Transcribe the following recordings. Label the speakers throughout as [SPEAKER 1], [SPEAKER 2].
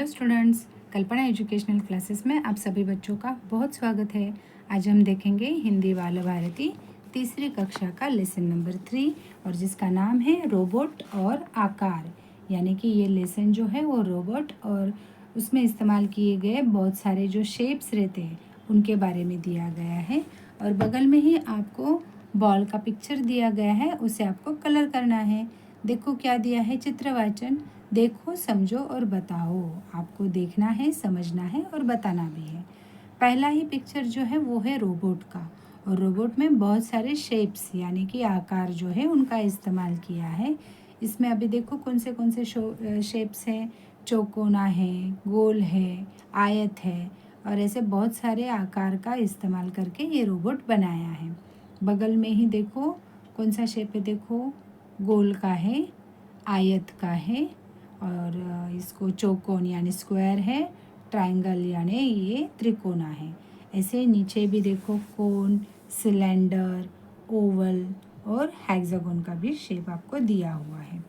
[SPEAKER 1] Hello students, कल्पना educational classes में आप सभी बच्चों का बहुत स्वागत है। आज हम देखेंगे हिंदी बाल भारती तीसरी कक्षा का लेसन नंबर 3 और जिसका नाम है रोबोट और आकार। यानी कि ये लेसन जो है वो रोबोट और उसमें इस्तेमाल किए गए बहुत सारे जो शेप्स रहते हैं उनके बारे में दिया गया है। और बगल में ही आपको बॉल का पिक्चर दिया गया है, उसे आपको कलर करना है। देखो क्या दिया है, चित्रवाचन। देखो, समझो और बताओ। आपको देखना है, समझना है और बताना भी है। पहला ही पिक्चर जो है वो है रोबोट का, और रोबोट में बहुत सारे शेप्स यानी कि आकार जो है उनका इस्तेमाल किया है। इसमें अभी देखो कौन से शेप्स हैं। चौकोना है, गोल है, आयत है और ऐसे बहुत सारे आकार का इस्तेमाल करके ये रोबोट बनाया है। बगल में ही देखो कौन सा शेप है, देखो गोल का है, आयत का है और इसको चौकोन यानी स्क्वायर है, ट्रायंगल यानी ये त्रिकोना है। ऐसे नीचे भी देखो कोन, सिलेंडर, ओवल और हेक्सागोन का भी शेप आपको दिया हुआ है।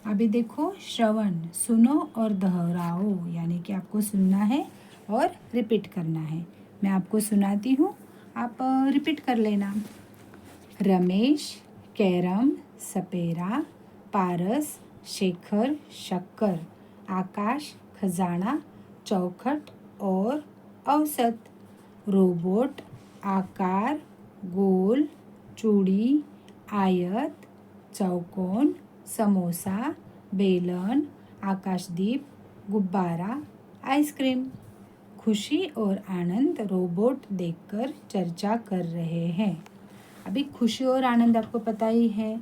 [SPEAKER 1] अभी देखो श्रवण, सुनो और दोहराओ, यानी कि आपको सुनना है और रिपीट करना है। मैं आपको सुनाती हूँ, आप रिपीट कर लेना। रमेश, कैरम, सपेरा, पारस, शेखर, शक्कर, आकाश, खजाना, चौखट और औसत। रोबोट, आकार, गोल, चूड़ी, आयत, चौकोन, समोसा, बेलन, आकाशदीप, गुब्बारा, आइसक्रीम। खुशी और आनंद रोबोट देखकर चर्चा कर रहे हैं। अभी खुशी और आनंद आपको पता ही है,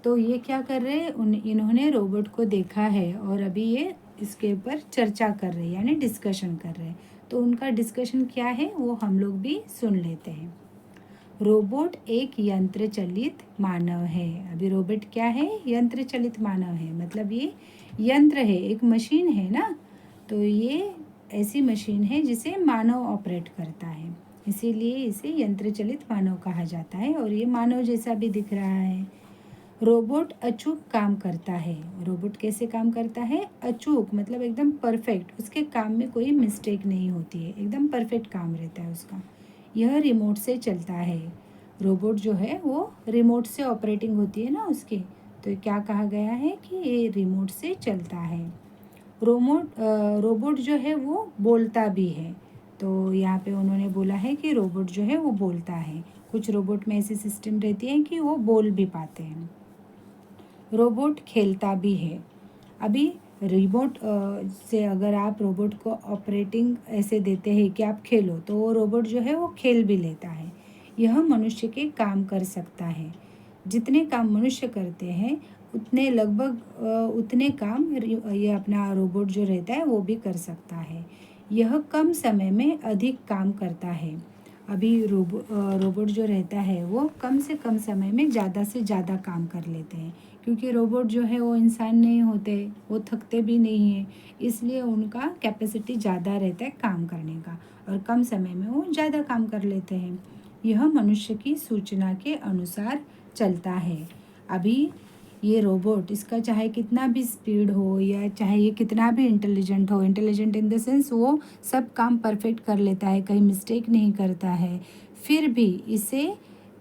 [SPEAKER 1] तो ये क्या कर रहे हैं, इन्होंने रोबोट को देखा है और अभी ये इसके ऊपर चर्चा कर रहे हैं यानी डिस्कशन कर रहे हैं। तो उनका डिस्कशन क्या है वो हम लोग भी सुन लेते हैं। रोबोट एक यंत्र चलित मानव है। अभी रोबोट क्या है, यंत्र चलित मानव है, मतलब ये यंत्र है, एक मशीन है ना। तो ये ऐसी मशीन है जिसे मानव ऑपरेट करता है, इसीलिए इसे यंत्र चलित मानव कहा जाता है और ये मानव जैसा भी दिख रहा है। रोबोट अचूक काम करता है। रोबोट कैसे काम करता है, अचूक मतलब एकदम परफेक्ट, उसके काम में कोई मिस्टेक नहीं होती है, एकदम परफेक्ट काम रहता है उसका। यह रिमोट से चलता है। रोबोट जो है वो रिमोट से ऑपरेटिंग होती है ना उसकी, तो क्या कहा गया है कि ये रिमोट से चलता है। रोबोट जो है वो बोलता भी है, तो यहाँ पे उन्होंने बोला है कि रोबोट जो है वो बोलता है। कुछ रोबोट में ऐसी सिस्टम रहती है कि वो बोल भी पाते हैं। रोबोट खेलता भी है। अभी रिमोट से अगर आप रोबोट को ऑपरेटिंग ऐसे देते हैं कि आप खेलो, तो वो रोबोट जो है वो खेल भी लेता है। यह मनुष्य के काम कर सकता है। जितने काम मनुष्य करते हैं उतने लगभग उतने काम ये अपना रोबोट जो रहता है वो भी कर सकता है। यह कम समय में अधिक काम करता है। अभी रोबोट जो रहता है वो कम से कम समय में ज़्यादा से ज़्यादा काम कर लेते हैं, क्योंकि रोबोट जो है वो इंसान नहीं होते, वो थकते भी नहीं हैं, इसलिए उनका कैपेसिटी ज़्यादा रहता है काम करने का और कम समय में वो ज़्यादा काम कर लेते हैं। यह मनुष्य की सूचना के अनुसार चलता है। अभी ये रोबोट, इसका चाहे कितना भी स्पीड हो या चाहे ये कितना भी इंटेलिजेंट हो, इंटेलिजेंट इन द सेंस वो सब काम परफेक्ट कर लेता है, कहीं मिस्टेक नहीं करता है, फिर भी इसे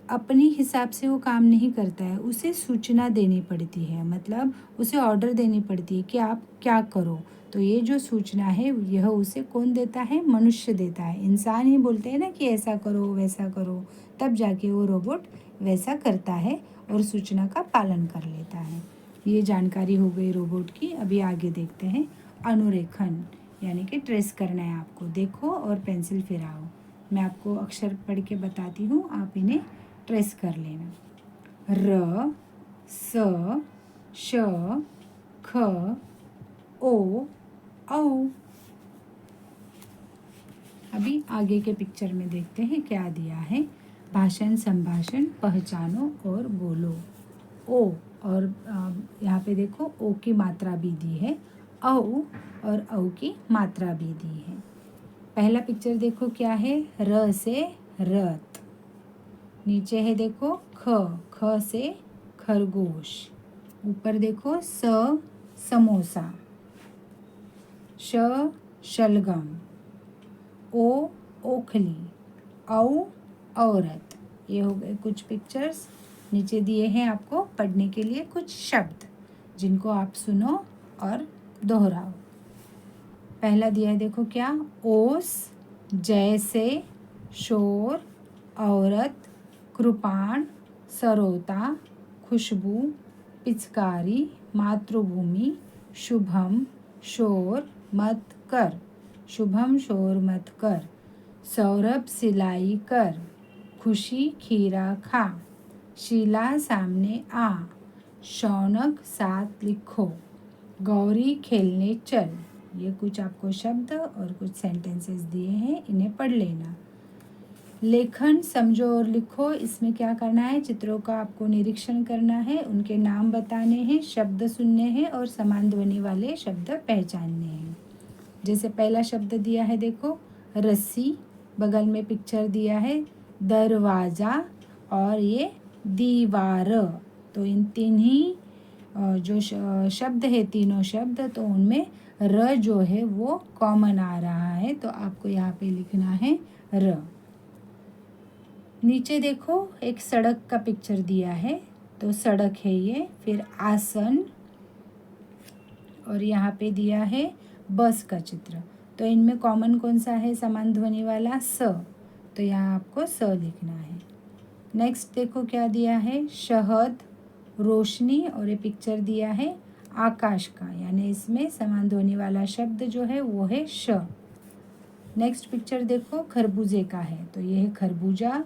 [SPEAKER 1] अपनी हिसाब से वो काम नहीं करता है, उसे सूचना देनी पड़ती है, मतलब उसे ऑर्डर देनी पड़ती है कि आप क्या करो। तो ये जो सूचना है यह उसे कौन देता है, मनुष्य देता है। इंसान ही बोलते हैं ना कि ऐसा करो वैसा करो, तब जाके वो रोबोट वैसा करता है और सूचना का पालन कर लेता है। ये जानकारी हो गई रोबोट की। अभी आगे देखते हैं अनुरेखन, यानी कि ट्रेस करना है आपको। देखो और पेंसिल फिराओ। मैं आपको अक्षर पढ़ के बताती हूँ, आप इन्हें ट्रेस कर लेना। र, स, श, ख, ओ, औ। अभी आगे के पिक्चर में देखते हैं क्या दिया है। भाषण, संभाषण, पहचानो और बोलो। ओ और यहाँ पे देखो ओ की मात्रा भी दी है, औ और औ की मात्रा भी दी है। पहला पिक्चर देखो क्या है, र से रथ। नीचे है देखो ख से खरगोश। ऊपर देखो समोसा। श शलगम, ओ ओखली, औ औरत। ये हो गए कुछ पिक्चर्स। नीचे दिए हैं आपको पढ़ने के लिए कुछ शब्द जिनको आप सुनो और दोहराओ। पहला दिया है देखो क्या, ओस, जैसे, शोर, औरत, कृपाण, सरोता, खुशबू, पिचकारी, मातृभूमि, शुभम, शोर मत कर, शुभम शोर मत कर, सौरभ सिलाई कर, खुशी खीरा खा, शीला सामने आ, शौनक साथ लिखो, गौरी खेलने चल। ये कुछ आपको शब्द और कुछ सेंटेंसेस दिए हैं, इन्हें पढ़ लेना। लेखन समझो और लिखो। इसमें क्या करना है, चित्रों का आपको निरीक्षण करना है, उनके नाम बताने हैं, शब्द सुनने हैं और समान ध्वनि वाले शब्द पहचानने हैं। जैसे पहला शब्द दिया है देखो, रस्सी, बगल में पिक्चर दिया है दरवाज़ा और ये दीवार। तो इन तीन ही जो शब्द है, तीनों शब्द, तो उनमें र जो है वो कॉमन आ रहा है, तो आपको यहाँ पे लिखना है र। नीचे देखो एक सड़क का पिक्चर दिया है, तो सड़क है ये। फिर आसन, और यहाँ पे दिया है बस का चित्र। तो इनमें कॉमन कौन सा है, समान ध्वनि वाला स, तो यहाँ आपको स लिखना है। नेक्स्ट देखो क्या दिया है, शहद, रोशनी, और ये पिक्चर दिया है आकाश का, यानी इसमें समान ध्वनि वाला शब्द जो है वो है श। नेक्स्ट पिक्चर देखो खरबूजे का है, तो ये है खरबूजा,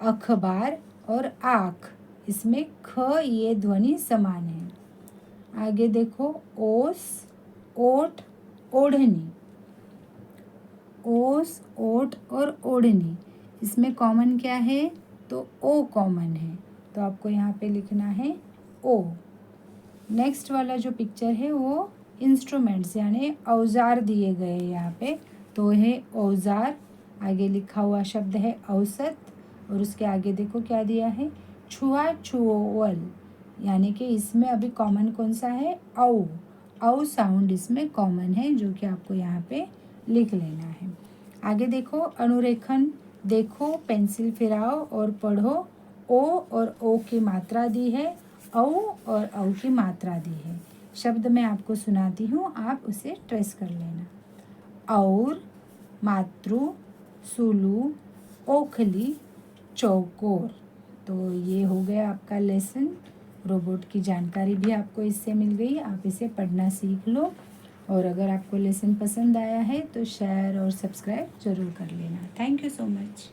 [SPEAKER 1] अखबार और आँख, इसमें ख ये ध्वनि समान है। आगे देखो ओस, ओट, ओढ़नी, ओस, ओट और ओढ़नी, इसमें कॉमन क्या है, तो ओ कॉमन है, तो आपको यहाँ पे लिखना है ओ। नेक्स्ट वाला जो पिक्चर है वो इंस्ट्रूमेंट्स यानी औजार दिए गए यहाँ पे, तो है औजार, आगे लिखा हुआ शब्द है औसत, और उसके आगे देखो क्या दिया है, छुआ छुओवल, यानी कि इसमें अभी कॉमन कौन सा है, औ साउंड इसमें कॉमन है, जो कि आपको यहाँ पे लिख लेना है। आगे देखो अनुरेखन, देखो, पेंसिल फिराओ और पढ़ो। ओ और ओ की मात्रा दी है, औ और औ की मात्रा दी है। शब्द मैं आपको सुनाती हूँ, आप उसे ट्रेस कर लेना। और, मातृ, सुलू, ओखली, चौकोर। तो ये हो गया आपका लेसन। रोबोट की जानकारी भी आपको इससे मिल गई, आप इसे पढ़ना सीख लो। और अगर आपको लेसन पसंद आया है तो शेयर और सब्सक्राइब ज़रूर कर लेना। Thank you so much.